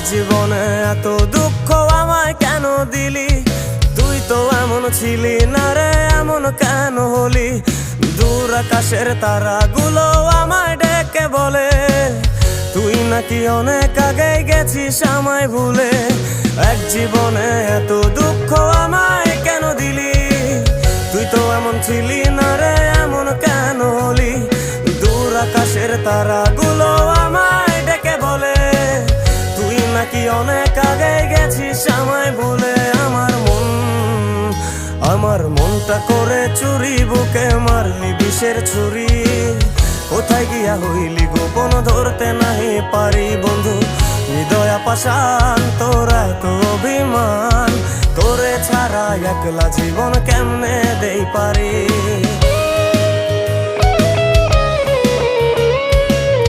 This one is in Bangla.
জীবনে এত দুঃখ আমায় কেন দিলি? তুই তো এমন ছিলি না রে, এমন কেন হলি? দূর আকাশের তারাগুলো আমায় ডেকে বলে তুই নাকি অনেক আগে গেছিস আমায় ভুলে। এক জীবনে এত দুঃখ আমায় কেন দিলি? তুই তো এমন ছিলি না রে, এমন কেন হলি? দূর আকাশের তারাগুলো আমায় ডেকে বলে তুই নাকি অনেক আগে গেছিস আমায় ভুলে। আমার মনটা করে চুরি, বুকে মারলি বিষের ছুরি। কোথায় গিয়া হইলি গোপন ধরতে নাহি পারি বন্ধু। হৃদয় পাষাণ তোরা তো অভিমান, তোরে ছাড়া একলা জীবন কেমনে দেই পারি।